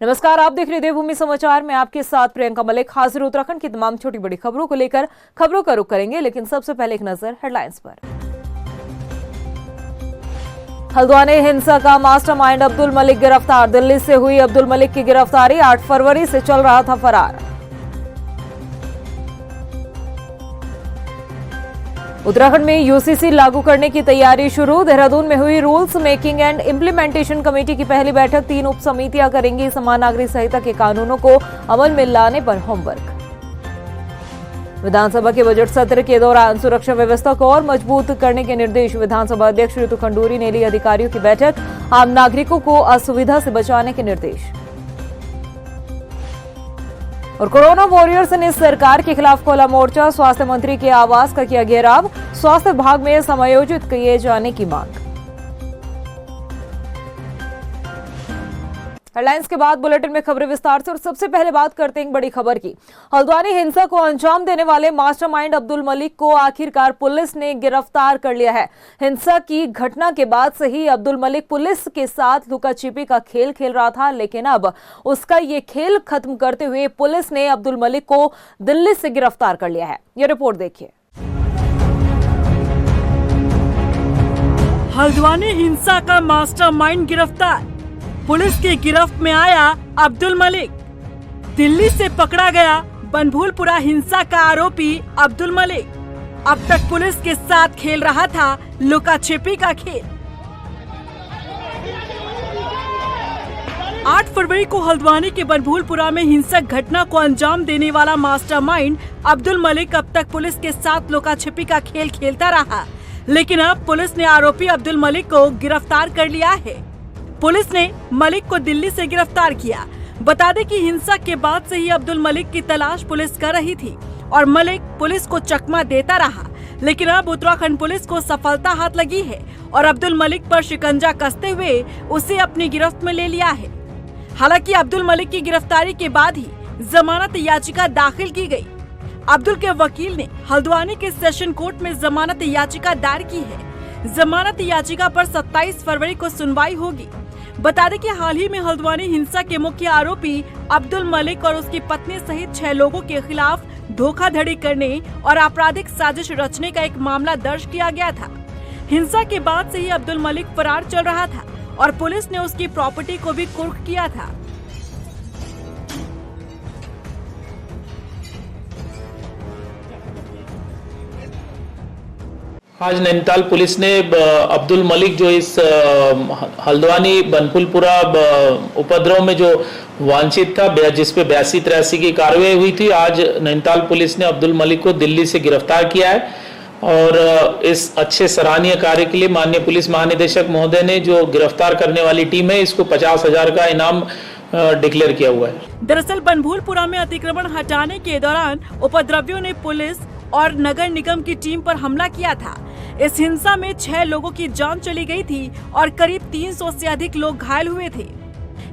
नमस्कार, आप देख रहे देवभूमि समाचार में आपके साथ प्रियंका मलिक हाजिर। उत्तराखंड की तमाम छोटी बड़ी खबरों को लेकर खबरों का रुख करेंगे, लेकिन सबसे पहले एक नजर हेडलाइंस पर। हल्द्वानी हिंसा का मास्टरमाइंड अब्दुल मलिक गिरफ्तार। दिल्ली से हुई अब्दुल मलिक की गिरफ्तारी। 8 फरवरी से चल रहा था फरार। उत्तराखंड में यूसीसी लागू करने की तैयारी शुरू। देहरादून में हुई rules making and implementation committee की पहली बैठक। 3 उप समितियां करेंगी समान नागरिक संहिता के कानूनों को अमल में लाने पर होमवर्क। विधानसभा के बजट सत्र के दौरान सुरक्षा व्यवस्था को और मजबूत करने के निर्देश। विधानसभा अध्यक्ष ऋतु खंडूरी ने ली अधिकारियों की बैठक। आम नागरिकों को असुविधा से बचाने के निर्देश। और कोरोना वॉरियर्स ने सरकार के खिलाफ खोला मोर्चा। स्वास्थ्य मंत्री के आवास का किया घेराव। स्वास्थ्य विभाग में समायोजित किए जाने की मांग। हेडलाइंस के बाद बुलेटिन में खबरें विस्तार से। और सबसे पहले बात करते हैं एक बड़ी खबर की। हल्द्वानी हिंसा को अंजाम देने वाले मास्टरमाइंड अब्दुल मलिक को आखिरकार पुलिस ने गिरफ्तार कर लिया है। हिंसा की घटना के बाद से ही अब्दुल मलिक पुलिस के साथ लुका छिपी का खेल खेल रहा था, लेकिन अब उसका ये खेल खत्म करते हुए पुलिस ने अब्दुल मलिक को दिल्ली से गिरफ्तार कर लिया है। ये रिपोर्ट देखिए। हल्द्वानी हिंसा का मास्टरमाइंड गिरफ्तार। पुलिस की गिरफ्त में आया अब्दुल मलिक। दिल्ली से पकड़ा गया बनभूलपुरा हिंसा का आरोपी अब्दुल मलिक। अब तक पुलिस के साथ खेल रहा था लुका छिपी का खेल। 8 फरवरी को हल्द्वानी के बनभूलपुरा में हिंसक घटना को अंजाम देने वाला मास्टरमाइंड अब्दुल मलिक अब तक पुलिस के साथ लुका छिपी का खेल खेलता रहा, लेकिन अब पुलिस ने आरोपी अब्दुल मलिक को गिरफ्तार कर लिया है। पुलिस ने मलिक को दिल्ली से गिरफ्तार किया। बता दें कि हिंसा के बाद से ही अब्दुल मलिक की तलाश पुलिस कर रही थी और मलिक पुलिस को चकमा देता रहा, लेकिन अब उत्तराखंड पुलिस को सफलता हाथ लगी है और अब्दुल मलिक पर शिकंजा कसते हुए उसे अपनी गिरफ्त में ले लिया है। हालांकि अब्दुल मलिक की गिरफ्तारी के बाद ही जमानत याचिका दाखिल की गई। अब्दुल के वकील ने हल्द्वानी के सेशन कोर्ट में जमानत याचिका दायर की है। जमानत याचिका पर 27 फरवरी को सुनवाई होगी। बता दें कि हाल ही में हल्द्वानी हिंसा के मुख्य आरोपी अब्दुल मलिक और उसकी पत्नी सहित 6 लोगों के खिलाफ धोखाधड़ी करने और आपराधिक साजिश रचने का एक मामला दर्ज किया गया था। हिंसा के बाद से ही अब्दुल मलिक फरार चल रहा था और पुलिस ने उसकी प्रॉपर्टी को भी कुर्क किया था। आज नैनीताल पुलिस ने अब्दुल मलिक जो इस हल्द्वानी बनभूलपुरा उपद्रव में जो वांछित था, जिस पे 82-83 की कार्रवाई हुई थी, आज नैनीताल पुलिस ने अब्दुल मलिक को दिल्ली से गिरफ्तार किया है। और इस अच्छे सराहनीय कार्य के लिए माननीय पुलिस महानिदेशक महोदय ने जो गिरफ्तार करने वाली टीम है, इसको 50,000 का इनाम डिक्लेयर किया हुआ है। दरअसल बनभूलपुरा में अतिक्रमण हटाने के दौरान उपद्रवियों ने पुलिस और नगर निगम की टीम पर हमला किया था। इस हिंसा में 6 लोगों की जान चली गई थी और करीब 300 से अधिक लोग घायल हुए थे।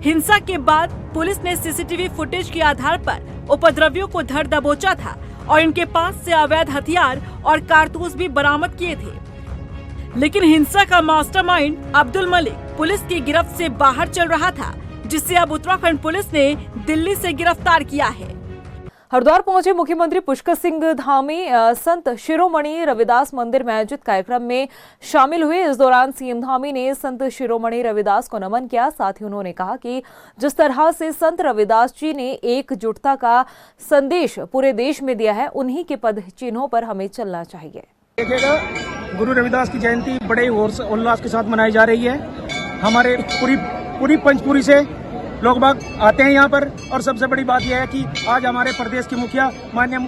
हिंसा के बाद पुलिस ने सीसीटीवी फुटेज के आधार पर उपद्रवियों को धर दबोचा था और इनके पास से अवैध हथियार और कारतूस भी बरामद किए थे। लेकिन हिंसा का मास्टरमाइंड अब्दुल मलिक पुलिस की गिरफ्त से बाहर चल रहा था, जिसे अब उत्तराखंड पुलिस ने दिल्ली से गिरफ्तार किया है। हरिद्वार पहुंचे मुख्यमंत्री पुष्कर सिंह धामी संत शिरोमणि रविदास मंदिर में आयोजित कार्यक्रम में शामिल हुए। इस दौरान सीएम धामी ने संत शिरोमणि रविदास को नमन किया। साथ ही उन्होंने कहा कि जिस तरह से संत रविदास जी ने एकजुटता का संदेश पूरे देश में दिया है, उन्हीं के पद चिन्हों पर हमें चलना चाहिए। देखिएगा, गुरु रविदास की जयंती बड़े उल्लास के साथ मनाई जा रही है। हमारे पूरी पंचपुरी से लोग बाग आते हैं यहाँ पर। और सबसे बड़ी बात यह है कि आज हमारे प्रदेश के मुखिया माननीय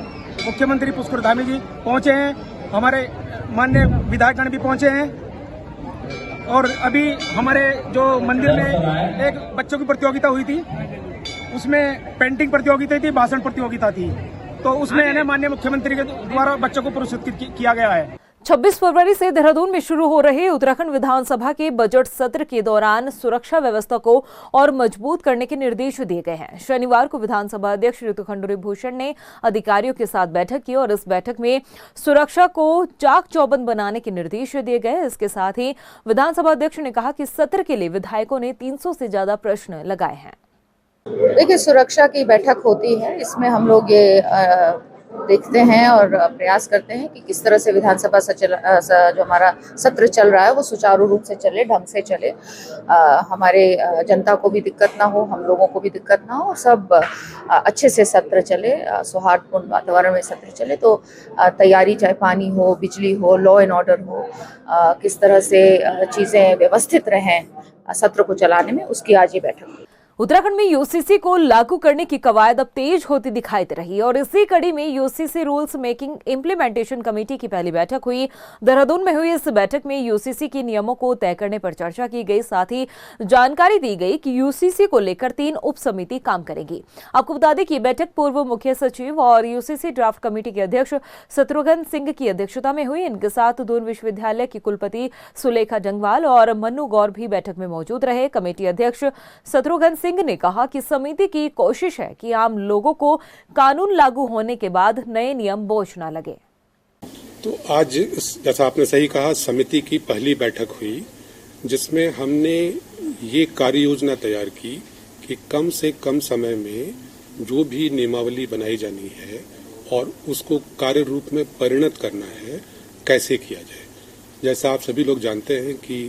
मुख्यमंत्री पुष्कर धामी जी पहुंचे हैं, हमारे माननीय विधायकगण भी पहुंचे हैं। और अभी हमारे जो मंदिर में एक बच्चों की प्रतियोगिता हुई थी, उसमें पेंटिंग प्रतियोगिता थी, भाषण प्रतियोगिता थी, तो उसमें माननीय मुख्यमंत्री के द्वारा बच्चों को पुरस्कृत किया गया है। 26 फरवरी से देहरादून में शुरू हो रहे उत्तराखंड विधानसभा के बजट सत्र के दौरान सुरक्षा व्यवस्था को और मजबूत करने के निर्देश दिए गए हैं। शनिवार को विधानसभा अध्यक्ष ऋतु खंडूरी भूषण ने अधिकारियों के साथ बैठक की और इस बैठक में सुरक्षा को चाक चौबंद बनाने के निर्देश दिए गए। इसके साथ ही विधानसभा अध्यक्ष ने कहा कि सत्र के लिए विधायकों ने 300 से ज्यादा प्रश्न लगाए हैं। देखिए, सुरक्षा की बैठक होती है, इसमें हम लोग ये देखते हैं और प्रयास करते हैं कि किस तरह से विधानसभा जो हमारा सत्र चल रहा है वो सुचारू रूप से चले, ढंग से चले, हमारे जनता को भी दिक्कत ना हो, हम लोगों को भी दिक्कत ना हो, सब अच्छे से सत्र चले, सौहार्दपूर्ण वातावरण में सत्र चले। तो तैयारी, चाहे पानी हो, बिजली हो, लॉ एंड ऑर्डर हो, किस तरह से चीज़ें व्यवस्थित रहें सत्र को चलाने में, उसकी आज ये बैठक हुई। उत्तराखंड में यूसीसी को लागू करने की कवायद अब तेज होती दिखाई दे रही है और इसी कड़ी में UCC rules making implementation committee की पहली बैठक हुई। देहरादून में हुई इस बैठक में यूसीसी के नियमों को तय करने पर चर्चा की गई, साथ ही जानकारी दी गई कि यूसीसी को लेकर 3 उप समिति काम करेगी। आपको बता दें कि बैठक पूर्व मुख्य सचिव और यूसीसी ड्राफ्ट कमेटी के अध्यक्ष शत्रुघ्न सिंह की अध्यक्षता में हुई। इनके साथ दून विश्वविद्यालय की कुलपति सुलेखा जंगवाल और मन्नू गौर भी बैठक में मौजूद रहे। कमेटी अध्यक्ष शत्रुघ्न सिंह ने कहा कि समिति की कोशिश है कि आम लोगों को कानून लागू होने के बाद नए नियम बोझ न लगे। तो आज जैसा आपने सही कहा, समिति की पहली बैठक हुई जिसमें हमने ये कार्य योजना तैयार की कि कम से कम समय में जो भी नियमावली बनाई जानी है और उसको कार्य रूप में परिणत करना है, कैसे किया जाए। जैसा आप सभी लोग जानते हैं कि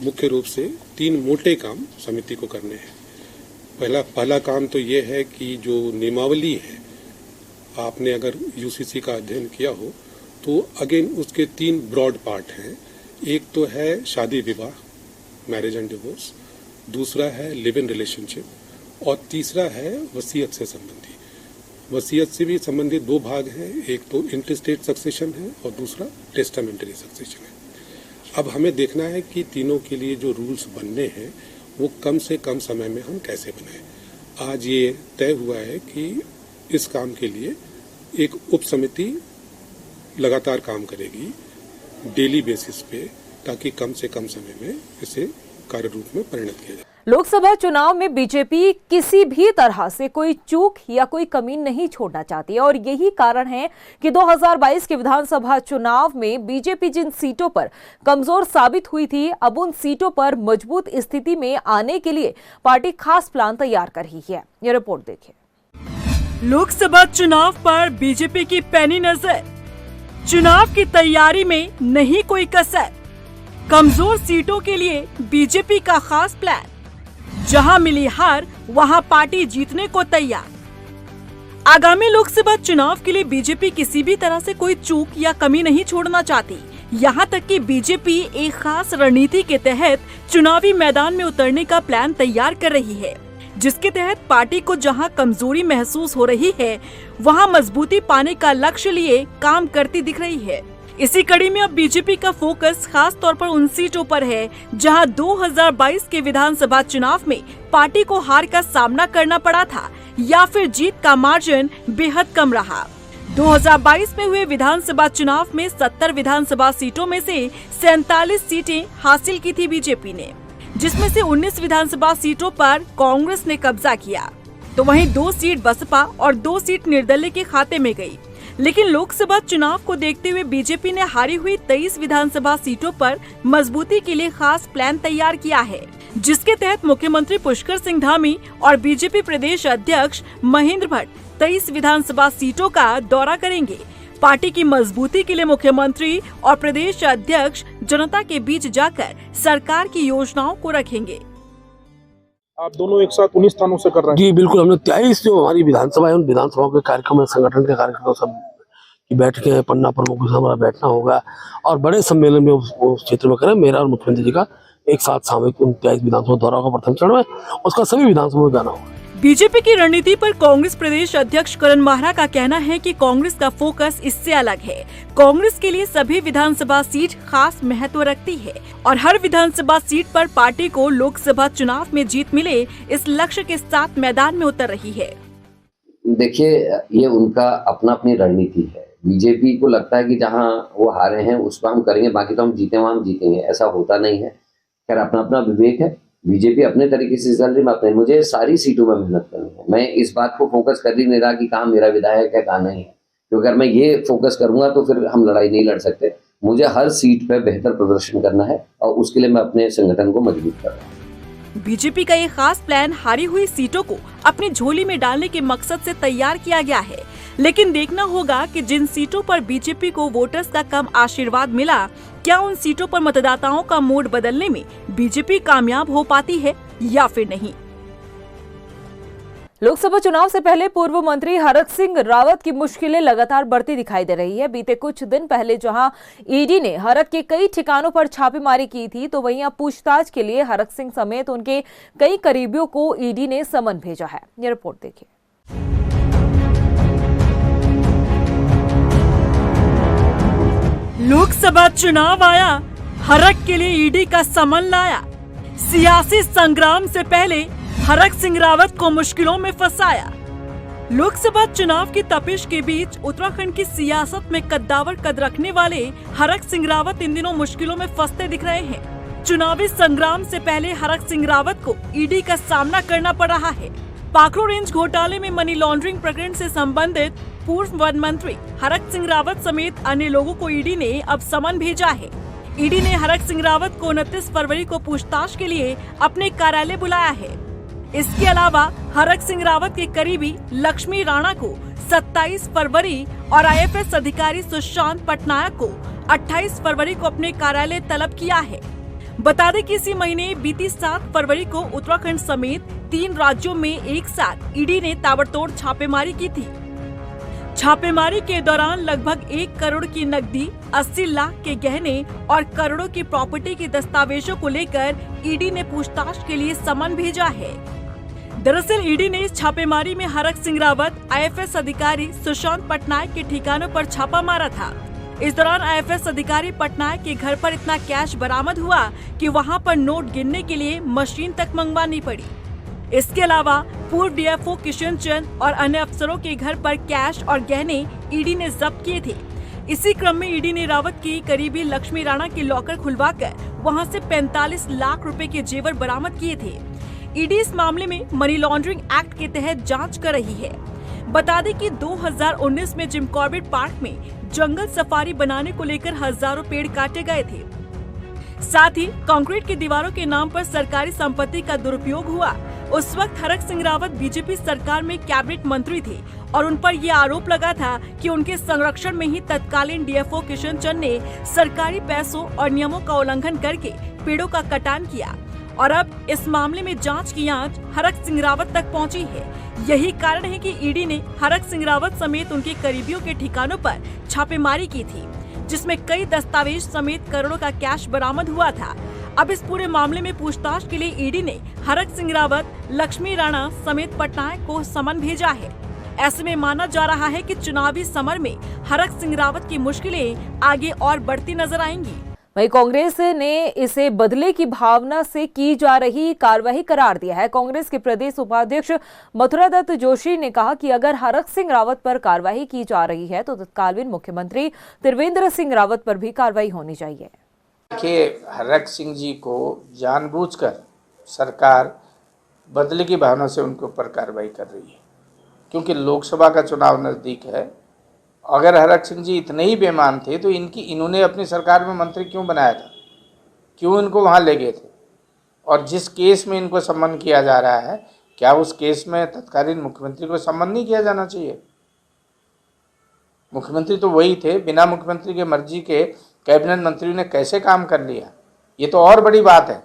मुख्य रूप से 3 मोटे काम समिति को करने हैं। पहला काम तो ये है कि जो नियमावली है, आपने अगर यूसीसी का अध्ययन किया हो तो अगेन उसके 3 ब्रॉड पार्ट हैं। एक तो है शादी विवाह, मैरिज एंड डिवोर्स, दूसरा है लिव इन रिलेशनशिप और तीसरा है वसीयत से संबंधी। वसीयत से भी संबंधित 2 भाग हैं, एक तो इंटरस्टेट सक्सेशन है और दूसरा टेस्टामेंटरी सक्सेशन है। अब हमें देखना है कि तीनों के लिए जो रूल्स बनने हैं वो कम से कम समय में हम कैसे बनाएं। आज ये तय हुआ है कि इस काम के लिए एक उप समिति लगातार काम करेगी डेली बेसिस पे, ताकि कम से कम समय में इसे कार्य रूप में परिणत किया जाए। लोकसभा चुनाव में बीजेपी किसी भी तरह से कोई चूक या कोई कमी नहीं छोड़ना चाहती है और यही कारण है कि 2022 के विधानसभा चुनाव में बीजेपी जिन सीटों पर कमजोर साबित हुई थी, अब उन सीटों पर मजबूत स्थिति में आने के लिए पार्टी खास प्लान तैयार कर रही है। ये रिपोर्ट देखिए। लोकसभा चुनाव पर बीजेपी की पैनी नजर, चुनाव की तैयारी में नहीं कोई कसर, कमजोर सीटों के लिए बीजेपी का खास प्लान, जहां मिली हार वहां पार्टी जीतने को तैयार। आगामी लोकसभा चुनाव के लिए बीजेपी किसी भी तरह से कोई चूक या कमी नहीं छोड़ना चाहती। यहां तक कि बीजेपी एक खास रणनीति के तहत चुनावी मैदान में उतरने का प्लान तैयार कर रही है, जिसके तहत पार्टी को जहां कमजोरी महसूस हो रही है वहां मजबूती पाने का लक्ष्य लिए काम करती दिख रही है। इसी कड़ी में अब बीजेपी का फोकस खास तौर पर उन सीटों पर है जहां 2022 के विधानसभा चुनाव में पार्टी को हार का सामना करना पड़ा था या फिर जीत का मार्जिन बेहद कम रहा। 2022 में हुए विधानसभा चुनाव में 70 विधानसभा सीटों में से 47 सीटें हासिल की थी बीजेपी ने, जिसमें से 19 विधानसभा सीटों पर कांग्रेस ने कब्जा किया, तो वहीं 2 सीट बसपा और 2 सीट निर्दलीय के खाते में गई। लेकिन लोकसभा चुनाव को देखते हुए बीजेपी ने हारी हुई 23 विधानसभा सीटों पर मजबूती के लिए खास प्लान तैयार किया है, जिसके तहत मुख्यमंत्री पुष्कर सिंह धामी और बीजेपी प्रदेश अध्यक्ष महेंद्र भट्ट 23 विधानसभा सीटों का दौरा करेंगे। पार्टी की मजबूती के लिए मुख्यमंत्री और प्रदेश अध्यक्ष जनता के बीच जाकर सरकार की योजनाओं को रखेंगे। आप दोनों एक साथ 19 स्थानों से कर रहे हैं? जी बिल्कुल, हमने 23 जो हमारी विधानसभा है उन विधानसभाओं के कार्यक्रम, संगठन के कार्यक्रम सब की बैठकें, पन्ना प्रमुखों से हमारा बैठना होगा और बड़े सम्मेलन में उस क्षेत्र में करें। मेरा और मुख्यमंत्री जी का एक साथ सामूहिक 23 विधानसभा दौरा होगा प्रथम चरण में, उसका सभी विधानसभाओं में जाना होगा। बीजेपी की रणनीति पर कांग्रेस प्रदेश अध्यक्ष करण माहरा का कहना है कि कांग्रेस का फोकस इससे अलग है। कांग्रेस के लिए सभी विधानसभा सीट खास महत्व रखती है और हर विधानसभा सीट पर पार्टी को लोकसभा चुनाव में जीत मिले, इस लक्ष्य के साथ मैदान में उतर रही है। देखिए, ये उनका अपना अपनी रणनीति है। बीजेपी को लगता है कि जहां वो हारे हैं उस पर हम करेंगे, बाकी तो हम जीते वहां हम जीतेंगे, ऐसा होता नहीं है। खैर, अपना अपना विवेक है। बीजेपी अपने तरीके से चल रही, मैं अपने, मुझे सारी सीटों में मेहनत करनी है। मैं इस बात को फोकस कर ही नहीं रहा कि कहाँ मेरा विधायक है कहाँ नहीं है, क्योंकि अगर मैं ये फोकस करूंगा तो फिर हम लड़ाई नहीं लड़ सकते। मुझे हर सीट पे बेहतर प्रदर्शन करना है और उसके लिए मैं अपने संगठन को मजबूत कर रहा हूँ। बीजेपी का ये खास प्लान हारी हुई सीटों को अपनी झोली में डालने के मकसद से तैयार किया गया है, लेकिन देखना होगा कि जिन सीटों पर बीजेपी को वोटर्स का कम आशीर्वाद मिला, क्या उन सीटों पर मतदाताओं का मूड बदलने में बीजेपी कामयाब हो पाती है या फिर नहीं। लोकसभा चुनाव से पहले पूर्व मंत्री हरक सिंह रावत की मुश्किलें लगातार बढ़ती दिखाई दे रही है। बीते कुछ दिन पहले जहां ईडी ने हरक के कई ठिकानों पर छापेमारी की थी, तो वहीं अब पूछताछ के लिए हरक सिंह समेत उनके कई करीबियों को ईडी ने समन भेजा है। ये रिपोर्ट देखिए। लोकसभा चुनाव आया, हरक के लिए ईडी का समन लाया। सियासी संग्राम से पहले हरक सिंह रावत को मुश्किलों में फंसाया। लोकसभा चुनाव की तपिश के बीच उत्तराखंड की सियासत में कद्दावर कद रखने वाले हरक सिंह रावत इन दिनों मुश्किलों में फंसते दिख रहे हैं। चुनावी संग्राम से पहले हरक सिंह रावत को ईडी का सामना करना पड़ रहा है। पाखरो रेंज घोटाले में मनी लॉन्ड्रिंग प्रकरण से संबंधित पूर्व वन मंत्री हरक सिंह रावत समेत अन्य लोगों को ईडी ने अब समन भेजा है। ईडी ने हरक सिंह रावत को 29 फरवरी को पूछताछ के लिए अपने कार्यालय बुलाया है। इसके अलावा हरक सिंह रावत के करीबी लक्ष्मी राणा को 27 फरवरी और आईएफएस अधिकारी सुशांत पटनायक को 28 फरवरी को अपने कार्यालय तलब किया है। बता दें कि इसी महीने बीती 7 फरवरी को उत्तराखंड समेत 3 राज्यों में एक साथ ईडी ने ताबड़तोड़ छापेमारी की थी। छापेमारी के दौरान लगभग 1 करोड़ की नकदी, 80 लाख के गहने और करोड़ों की प्रॉपर्टी के दस्तावेजों को लेकर ईडी ने पूछताछ के लिए समन भेजा है। दरअसल ईडी ने इस छापेमारी में हरक सिंह रावत, आईएफएस अधिकारी सुशांत पटनायक के ठिकानों पर छापा मारा था। इस दौरान आईएफएस अधिकारी पटनायक के घर पर इतना कैश बरामद हुआ कि वहां पर नोट गिनने के लिए मशीन तक मंगवानी पड़ी। इसके अलावा पूर्व डीएफओ किशन चंद और अन्य अफसरों के घर पर कैश और गहने ईडी ने जब्त किए थे। इसी क्रम में ईडी ने रावत की करीबी लक्ष्मी राणा की लॉकर खुलवाकर वहां से 45 लाख रुपए के जेवर बरामद किए थे। ईडी इस मामले में मनी लॉन्ड्रिंग एक्ट के तहत जांच कर रही है। बता दें कि 2019 में जिम कॉर्बेट पार्क में जंगल सफारी बनाने को लेकर हजारों पेड़ काटे गए थे। साथ ही कंक्रीट की दीवारों के नाम पर सरकारी संपत्ति का दुरुपयोग हुआ। उस वक्त हरक सिंह रावत बीजेपी सरकार में कैबिनेट मंत्री थे और उन पर यह आरोप लगा था कि उनके संरक्षण में ही तत्कालीन डीएफओ किशन चंद ने सरकारी पैसों और नियमों का उल्लंघन करके पेड़ों का कटान किया। और अब इस मामले में जांच की आंच हरक सिंह रावत तक पहुंची है। यही कारण है कि ईडी ने हरक सिंह रावत समेत उनके करीबियों के ठिकानों पर छापेमारी की थी, जिसमें कई दस्तावेज समेत करोड़ों का कैश बरामद हुआ था। अब इस पूरे मामले में पूछताछ के लिए ईडी ने हरक सिंह रावत, लक्ष्मी राणा समेत पटनायक को समन भेजा है। ऐसे में माना जा रहा है कि चुनावी समर में हरक सिंह रावत की मुश्किलें आगे और बढ़ती नजर आएंगी। वहीं कांग्रेस ने इसे बदले की भावना से की जा रही कार्रवाई करार दिया है। कांग्रेस के प्रदेश उपाध्यक्ष मथुरा दत्त जोशी ने कहा कि अगर हरक सिंह रावत पर कार्रवाई की जा रही है तो तत्कालीन मुख्यमंत्री त्रिवेंद्र सिंह रावत पर भी कार्रवाई होनी चाहिए। देखिए, हरक सिंह जी को जानबूझकर सरकार बदले की भावना से उनके ऊपर कार्रवाई कर रही है, क्योंकि लोकसभा का चुनाव नज़दीक है। अगर हरक सिंह जी इतने ही बेईमान थे तो इन्होंने अपनी सरकार में मंत्री क्यों बनाया था, क्यों इनको वहाँ ले गए थे? और जिस केस में इनको सम्मन किया जा रहा है, क्या उस केस में तत्कालीन मुख्यमंत्री को सम्मन नहीं किया जाना चाहिए? मुख्यमंत्री तो वही थे, बिना मुख्यमंत्री के मर्जी के कैबिनेट मंत्री ने कैसे काम कर लिया, ये तो और बड़ी बात है।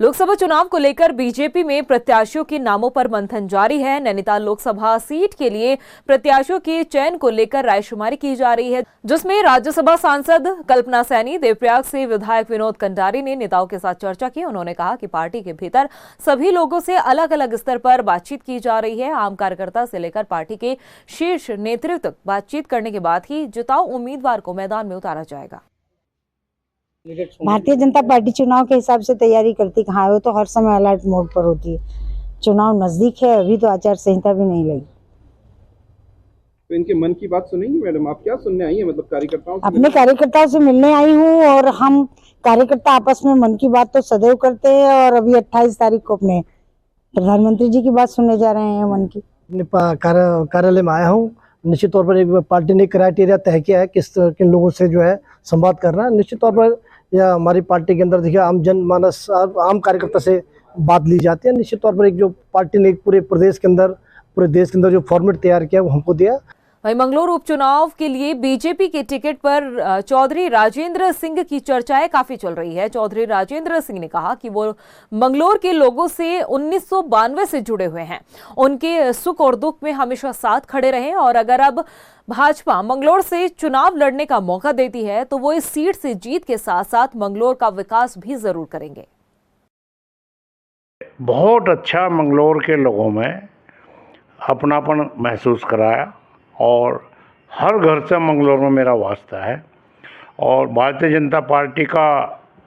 लोकसभा चुनाव को लेकर बीजेपी में प्रत्याशियों के नामों पर मंथन जारी है। नैनीताल लोकसभा सीट के लिए प्रत्याशियों के चयन को लेकर रायशुमारी की जा रही है, जिसमें राज्यसभा सांसद कल्पना सैनी, देवप्रयाग से विधायक विनोद कंडारी ने नेताओं के साथ चर्चा की। उन्होंने कहा कि पार्टी के भीतर सभी लोगों से अलग अलग स्तर पर बातचीत की जा रही है। आम कार्यकर्ता से लेकर पार्टी के शीर्ष नेतृत्व तक बातचीत करने के बाद ही जिताऊ उम्मीदवार को मैदान में उतारा जाएगा। भारतीय जनता पार्टी चुनाव के हिसाब से तैयारी करती कहाँ है, तो हर समय अलर्ट मोड पर होती है। चुनाव नजदीक है, अभी तो आचार संहिता भी नहीं लगी। तो इनके मन की बात सुनेंगी मैडम? आप क्या सुनने आई हैं? मतलब कार्यकर्ताओं से? अपने कार्यकर्ताओं से मिलने आई हूँ, और हम कार्यकर्ता आपस में मन की बात तो सदैव करते हैं, और अभी 28 तारीख को अपने प्रधानमंत्री जी की बात सुनने जा रहे हैं मन की। अपने कार्यालय में आया हूँ। निश्चित तौर पर एक पार्टी ने क्राइटेरिया तय किया है किन लोगों से जो है संवाद करना है। निश्चित तौर पर यह हमारी पार्टी के अंदर देखिए आम जनमानस, आम कार्यकर्ता से बात ली जाती है। निश्चित तौर पर एक जो पार्टी ने एक पूरे देश के अंदर जो फॉर्मेट तैयार किया वो हमको दिया। वहीं मंगलौर उपचुनाव के लिए बीजेपी के टिकट पर चौधरी राजेंद्र सिंह की चर्चाएं काफी चल रही है। चौधरी राजेंद्र सिंह ने कहा कि वो मंगलौर के लोगों से 1992 से जुड़े हुए हैं, उनके सुख और दुख में हमेशा साथ खड़े रहे और अगर अब भाजपा मंगलौर से चुनाव लड़ने का मौका देती है तो वो इस सीट से जीत के साथ साथ मंगलौर का विकास भी जरूर करेंगे। बहुत अच्छा मंगलौर के लोगों में अपनापन महसूस कराया और हर घर से मंगलौर में मेरा वास्ता है और भारतीय जनता पार्टी का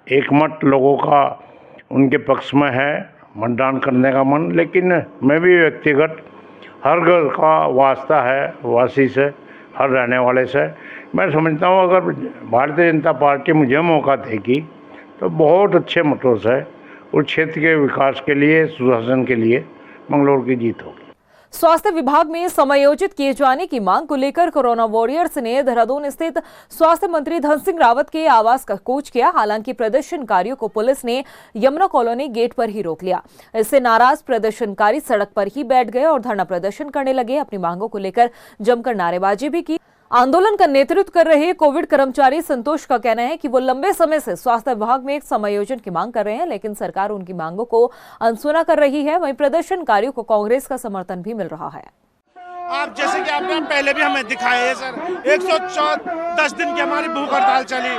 एकमत लोगों का उनके पक्ष में है, मतदान करने का मन। लेकिन मैं भी व्यक्तिगत हर घर का वास्ता है वासी से, हर रहने वाले से। मैं समझता हूँ अगर भारतीय जनता पार्टी मुझे मौका देगी तो बहुत अच्छे मतों से उस क्षेत्र के विकास के लिए, सुशासन के लिए मंगलौर की जीत होगी। स्वास्थ्य विभाग में समायोजित किए जाने की मांग को लेकर कोरोना वॉरियर्स ने देहरादून स्थित स्वास्थ्य मंत्री धन सिंह रावत के आवास का कूच किया। हालांकि प्रदर्शनकारियों को पुलिस ने यमुना कॉलोनी गेट पर ही रोक लिया। इससे नाराज प्रदर्शनकारी सड़क पर ही बैठ गए और धरना प्रदर्शन करने लगे। अपनी मांगों को लेकर जमकर नारेबाजी भी की। आंदोलन का नेतृत्व कर रहे कोविड कर्मचारी संतोष का कहना है कि वो लंबे समय से स्वास्थ्य विभाग में एक समायोजन की मांग कर रहे हैं, लेकिन सरकार उनकी मांगों को अनसुना कर रही है। वहीं प्रदर्शनकारियों को कांग्रेस का समर्थन भी मिल रहा है। आप जैसे कि आपने पहले भी हमें दिखाया है सर, 110 दिन की हमारी भूख हड़ताल चली,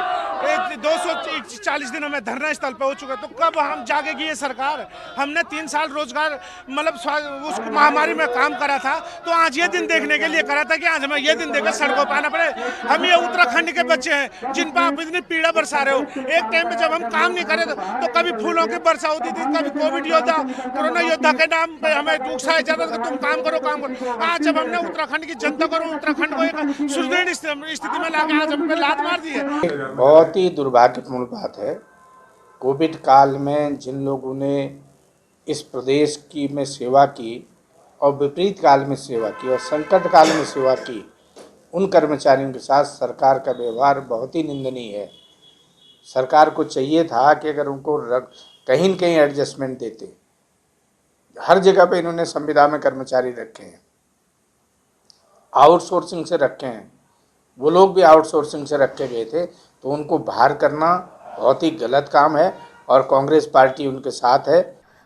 240 दिन हमें धरना स्थल पे हो चुका। तो कब हम जागेगी ये सरकार? हमने 3 साल रोजगार मतलब उस महामारी में काम करा था, तो आज ये दिन देखने के लिए करा था कि आज हमें ये दिन देखकर सड़कों पर आना पड़े। हम ये उत्तराखंड के बच्चे हैं जिन पर आप इतनी पीड़ा बरसा रहे हो। एक टाइम पे जब हम काम नहीं करे तो कभी फूलों की वर्षा होती थी, कभी कोविड योद्धा, कोरोना योद्धा के नाम पे हमें उकसाया जाता था कि तुम काम करो। आज जब हमने उत्तराखंड की जनता को, उत्तराखंड को एक सुदृढ़ स्थिति में लाके आज हम पे लात मार दी है। बहुत ही दुर्भाग्यपूर्ण बात है। कोविड काल में जिन लोगों ने इस प्रदेश की में सेवा की और विपरीत काल में सेवा की और संकट काल में सेवा की, उन कर्मचारियों के साथ सरकार का व्यवहार बहुत ही निंदनीय है। सरकार को चाहिए था कि अगर उनको कहीं न कहीं एडजस्टमेंट देते। हर जगह पे इन्होंने संविदा में कर्मचारी रखे हैं, आउटसोर्सिंग से रखे हैं। वो लोग भी आउटसोर्सिंग से रखे गए थे, तो उनको बाहर करना बहुत ही गलत काम है और कांग्रेस पार्टी उनके साथ है।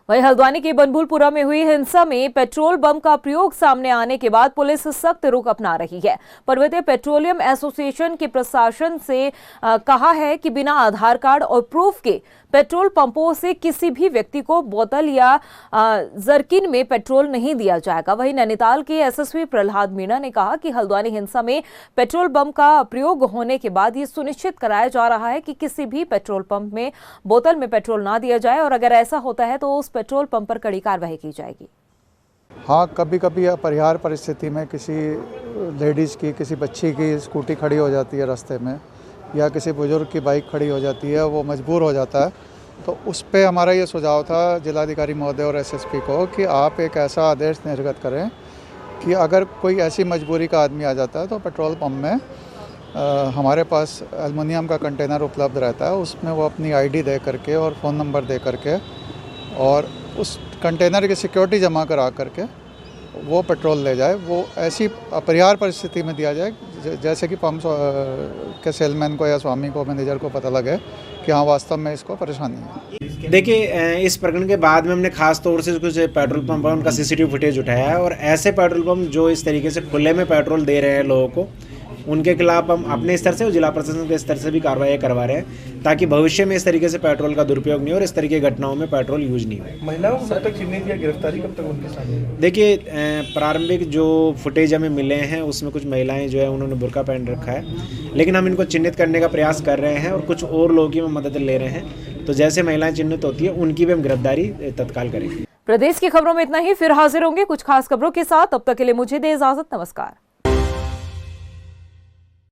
वहीं हल्द्वानी के बनभूलपुरा में हुई हिंसा में पेट्रोल बम का प्रयोग सामने आने के बाद पुलिस सख्त रुख अपना रही है। पर्वतीय पेट्रोलियम एसोसिएशन के प्रशासन से कहा है कि बिना आधार कार्ड और प्रूफ के पेट्रोल पंपों से किसी भी व्यक्ति को बोतल या जरकिन में पेट्रोल नहीं दिया जाएगा। वहीं नैनीताल के एसएसपी प्रहलाद मीणा ने कहा कि हल्द्वानी हिंसा में पेट्रोल बम का प्रयोग होने के बाद ये सुनिश्चित कराया जा रहा है कि किसी भी पेट्रोल पंप में बोतल में पेट्रोल ना दिया जाए और अगर ऐसा होता है तो उस पेट्रोल पंप पर कड़ी कार्रवाई की जाएगी। हाँ, कभी कभी अपरिहार्य परिस्थिति में किसी लेडीज़ की, किसी बच्ची की स्कूटी खड़ी हो जाती है रास्ते में या किसी बुजुर्ग की बाइक खड़ी हो जाती है, वो मजबूर हो जाता है, तो उस पे हमारा ये सुझाव था जिलाधिकारी महोदय और एसएसपी को कि आप एक ऐसा आदेश निर्गत करें कि अगर कोई ऐसी मजबूरी का आदमी आ जाता है तो पेट्रोल पंप में हमारे पास एल्युमिनियम का कंटेनर उपलब्ध रहता है, उसमें वो अपनी आईडी दे करके और फ़ोन नंबर दे करके और उस कंटेनर की सिक्योरिटी जमा करा करके वो पेट्रोल ले जाए। वो ऐसी अपरिहार्य परिस्थिति में दिया जाए जैसे कि पंप के सेलमैन को या स्वामी को, मैनेजर को पता लगे कि हाँ वास्तव में इसको परेशानी है। देखिए, इस प्रकरण के बाद में हमने खास तौर से कुछ पेट्रोल पंप उनका सीसीटीवी फुटेज उठाया है और ऐसे पेट्रोल पंप जो इस तरीके से खुले में पेट्रोल दे रहे हैं लोगों को, उनके खिलाफ हम अपने स्तर से और जिला प्रशासन के स्तर से भी कार्रवाई करवा रहे हैं ताकि भविष्य में इस तरीके से पेट्रोल का दुरुपयोग नहीं हो और इस तरीके की घटनाओं में पेट्रोल यूज नहीं हो। महिलाओं को तक चिन्हित या गिरफ्तारी कब तक उनके साथ? देखिए, प्रारंभिक जो फुटेज हमें मिले हैं उसमें कुछ महिलाएं जो है उन्होंने बुर्का पहन रखा है, लेकिन हम इनको चिन्हित करने का प्रयास कर रहे हैं और कुछ और लोगों की मदद ले रहे हैं। तो जैसे महिलाएं चिन्हित होती है उनकी भी हम गिरफ्तारी तत्काल करेंगे। प्रदेश की खबरों में इतना ही, फिर हाजिर होंगे कुछ खास खबरों के साथ। तब तक के लिए मुझे दे इजाजत। नमस्कार।